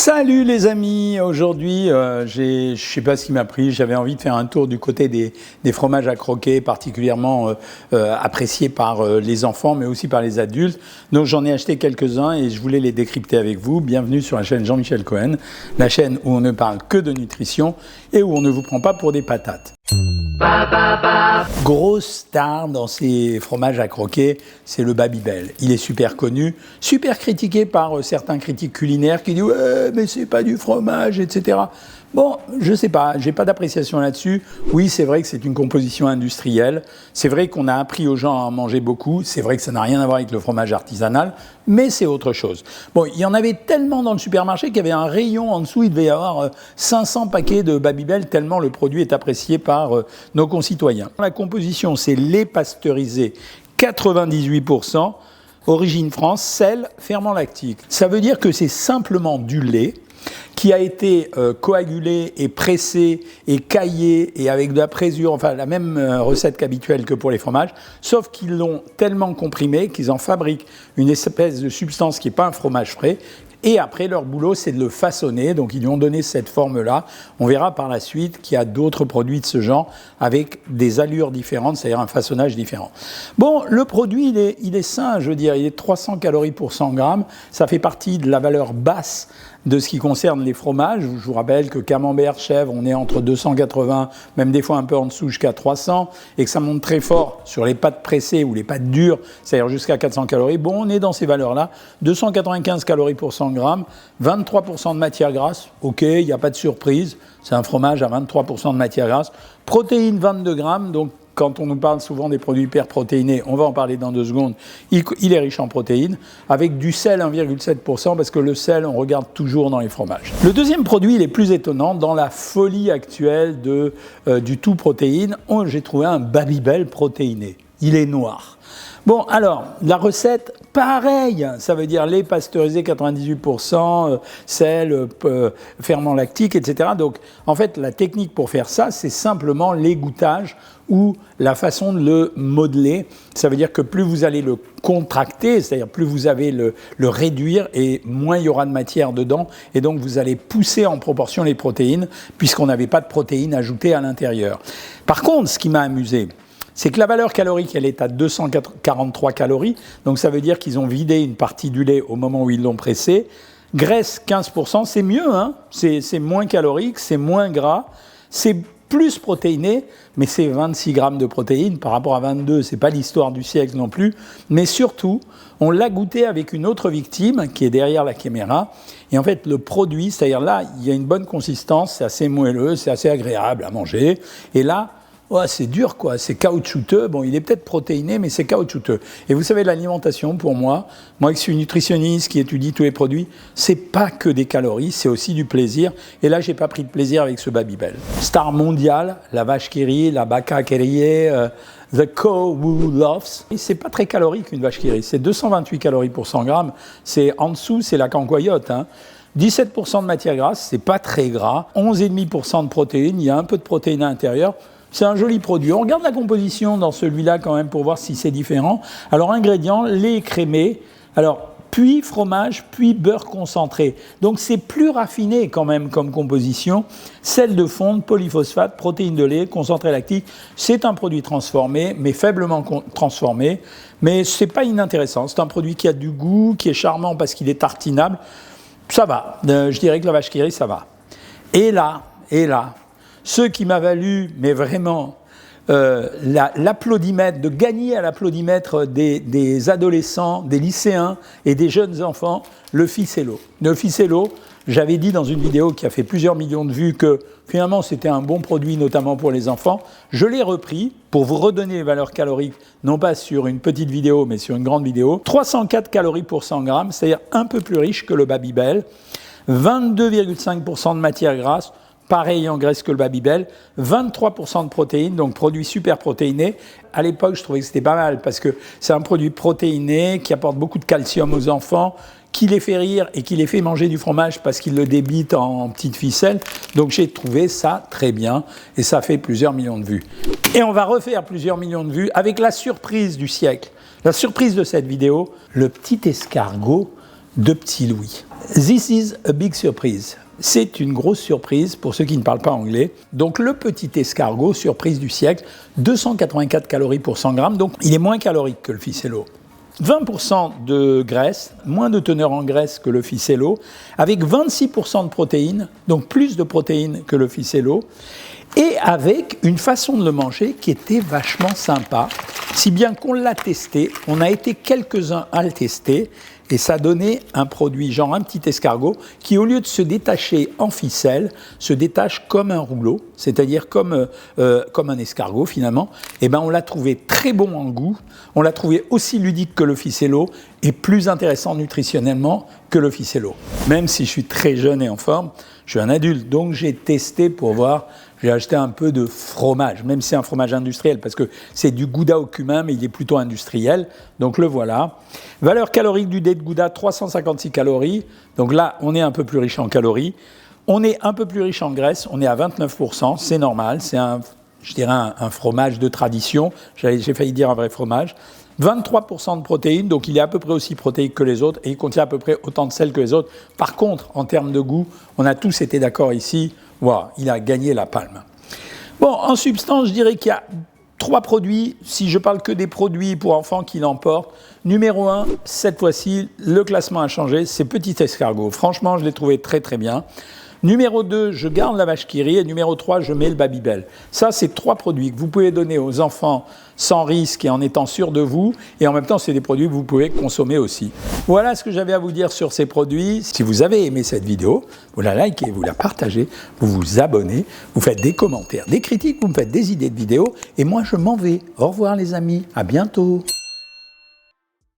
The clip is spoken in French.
Salut les amis, aujourd'hui je sais pas ce qui m'a pris, j'avais envie de faire un tour du côté des fromages à croquer, particulièrement appréciés par les enfants mais aussi par les adultes. Donc j'en ai acheté quelques-uns et je voulais les décrypter avec vous. Bienvenue sur la chaîne Jean-Michel Cohen, la chaîne où on ne parle que de nutrition et où on ne vous prend pas pour des patates. Grosse star dans ces fromages à croquer, c'est le Babybel. Il est super connu, super critiqué par certains critiques culinaires qui disent « Ouais, mais c'est pas du fromage, etc. » Bon, je sais pas, j'ai pas d'appréciation là-dessus. Oui, c'est vrai que c'est une composition industrielle. C'est vrai qu'on a appris aux gens à en manger beaucoup. C'est vrai que ça n'a rien à voir avec le fromage artisanal, mais c'est autre chose. Bon, il y en avait tellement dans le supermarché qu'il y avait un rayon en dessous. Il devait y avoir 500 paquets de Babybel tellement le produit est apprécié par nos concitoyens. La composition, c'est lait pasteurisé 98%, origine France, sel, ferment lactique. Ça veut dire que c'est simplement du lait qui a été coagulé et pressé et caillé et avec de la présure, enfin la même recette qu'habituelle que pour les fromages, sauf qu'ils l'ont tellement comprimé qu'ils en fabriquent une espèce de substance qui n'est pas un fromage frais. Et après, leur boulot, c'est de le façonner. Donc, ils lui ont donné cette forme-là. On verra par la suite qu'il y a d'autres produits de ce genre avec des allures différentes, c'est-à-dire un façonnage différent. Bon, le produit, il est sain, je veux dire. Il est 300 calories pour 100 grammes. Ça fait partie de la valeur basse de ce qui concerne les fromages. Je vous rappelle que camembert, chèvre, on est entre 280, même des fois un peu en dessous, jusqu'à 300, et que ça monte très fort sur les pâtes pressées ou les pâtes dures, c'est-à-dire jusqu'à 400 calories. Bon, on est dans ces valeurs-là. 295 calories pour 100 grammes, 23% de matière grasse. OK, il n'y a pas de surprise. C'est un fromage à 23% de matière grasse. Protéines, 22 grammes, donc quand on nous parle souvent des produits hyperprotéinés, on va en parler dans 2 secondes, il est riche en protéines, avec du sel 1,7%, parce que le sel, on regarde toujours dans les fromages. Le deuxième produit, il est plus étonnant. Dans la folie actuelle du tout protéine, j'ai trouvé un Babybel protéiné. Il est noir. Bon, alors, la recette, pareil, ça veut dire lait pasteurisé 98%, sel, ferment lactique, etc. Donc, en fait, la technique pour faire ça, c'est simplement l'égouttage ou la façon de le modeler. Ça veut dire que plus vous allez le contracter, c'est-à-dire plus vous allez le réduire et moins il y aura de matière dedans. Et donc, vous allez pousser en proportion les protéines puisqu'on n'avait pas de protéines ajoutées à l'intérieur. Par contre, ce qui m'a amusé, c'est que la valeur calorique, elle est à 243 calories. Donc, ça veut dire qu'ils ont vidé une partie du lait au moment où ils l'ont pressé. Graisse, 15%, c'est mieux, hein, c'est moins calorique, c'est moins gras, c'est plus protéiné, mais c'est 26 grammes de protéines par rapport à 22. C'est pas l'histoire du siècle non plus. Mais surtout, on l'a goûté avec une autre victime qui est derrière la caméra. Et en fait, le produit, c'est-à-dire là, il y a une bonne consistance, c'est assez moelleux, c'est assez agréable à manger. Et là, ouais, c'est dur, quoi. C'est caoutchouteux. Bon, il est peut-être protéiné, mais c'est caoutchouteux. Et vous savez, l'alimentation, pour moi qui suis nutritionniste, qui étudie tous les produits, c'est pas que des calories, c'est aussi du plaisir. Et là, j'ai pas pris de plaisir avec ce Babybel. Star mondiale, la vache qui rit, la vaca qui rit, the cow who loves. Et c'est pas très calorique, une vache qui rit. C'est 228 calories pour 100 grammes. C'est en dessous, c'est la cancoyote, hein. 17% de matière grasse, c'est pas très gras. 11,5% de protéines, il y a un peu de protéines à l'intérieur. C'est un joli produit. On regarde la composition dans celui-là quand même pour voir si c'est différent. Alors, ingrédients, lait écrémé, puis fromage, puis beurre concentré. Donc, c'est plus raffiné quand même comme composition. Sel de fonte, polyphosphate, protéines de lait, concentré lactique. C'est un produit transformé, mais faiblement transformé. Mais c'est pas inintéressant. C'est un produit qui a du goût, qui est charmant parce qu'il est tartinable. Ça va. Je dirais que la vache qui rit, ça va. Et là, ce qui m'a valu, mais vraiment, l'applaudimètre, de gagner à l'applaudimètre des adolescents, des lycéens et des jeunes enfants, le Ficello. Le Ficello, j'avais dit dans une vidéo qui a fait plusieurs millions de vues que finalement c'était un bon produit, notamment pour les enfants. Je l'ai repris pour vous redonner les valeurs caloriques, non pas sur une petite vidéo, mais sur une grande vidéo. 304 calories pour 100 grammes, c'est-à-dire un peu plus riche que le Babybel. 22,5% de matière grasse. Pareil en graisse que le Babybel, 23% de protéines, donc produit super protéiné. À l'époque, je trouvais que c'était pas mal parce que c'est un produit protéiné qui apporte beaucoup de calcium aux enfants, qui les fait rire et qui les fait manger du fromage parce qu'il le débite en petites ficelles. Donc j'ai trouvé ça très bien et ça fait plusieurs millions de vues. Et on va refaire plusieurs millions de vues avec la surprise du siècle. La surprise de cette vidéo, le petit escargot de petits Louis. This is a big surprise. C'est une grosse surprise pour ceux qui ne parlent pas anglais. Donc le petit escargot, surprise du siècle, 284 calories pour 100 grammes, donc il est moins calorique que le ficello. 20% de graisse, moins de teneur en graisse que le ficello, avec 26% de protéines, donc plus de protéines que le ficello, et avec une façon de le manger qui était vachement sympa, si bien qu'on l'a testé, on a été quelques-uns à le tester, et ça donnait un produit, genre un petit escargot, qui au lieu de se détacher en ficelle, se détache comme un rouleau, c'est-à-dire comme un escargot finalement. Et ben on l'a trouvé très bon en goût, on l'a trouvé aussi ludique que le ficello, et plus intéressant nutritionnellement que le ficello. Même si je suis très jeune et en forme, je suis un adulte, donc j'ai testé pour voir. J'ai acheté un peu de fromage, même si c'est un fromage industriel, parce que c'est du Gouda au cumin, mais il est plutôt industriel. Donc le voilà. Valeur calorique du dé de Gouda, 356 calories. Donc là, on est un peu plus riche en calories. On est un peu plus riche en graisse, on est à 29%, c'est normal. C'est je dirais un fromage de tradition. J'ai failli dire un vrai fromage. 23% de protéines, donc il est à peu près aussi protéique que les autres, et il contient à peu près autant de sel que les autres. Par contre, en termes de goût, on a tous été d'accord ici, wow, il a gagné la palme. Bon, en substance, je dirais qu'il y a 3 produits, si je parle que des produits pour enfants qui l'emportent. Numéro 1, cette fois-ci, le classement a changé, c'est Petit Escargot. Franchement, je l'ai trouvé très très bien. Numéro 2, je garde la vache qui rit. Et numéro 3, je mets le Babybel. Ça, c'est 3 produits que vous pouvez donner aux enfants sans risque et en étant sûr de vous. Et en même temps, c'est des produits que vous pouvez consommer aussi. Voilà ce que j'avais à vous dire sur ces produits. Si vous avez aimé cette vidéo, vous la likez, vous la partagez, vous vous abonnez, vous faites des commentaires, des critiques, vous me faites des idées de vidéos. Et moi, je m'en vais. Au revoir les amis, à bientôt.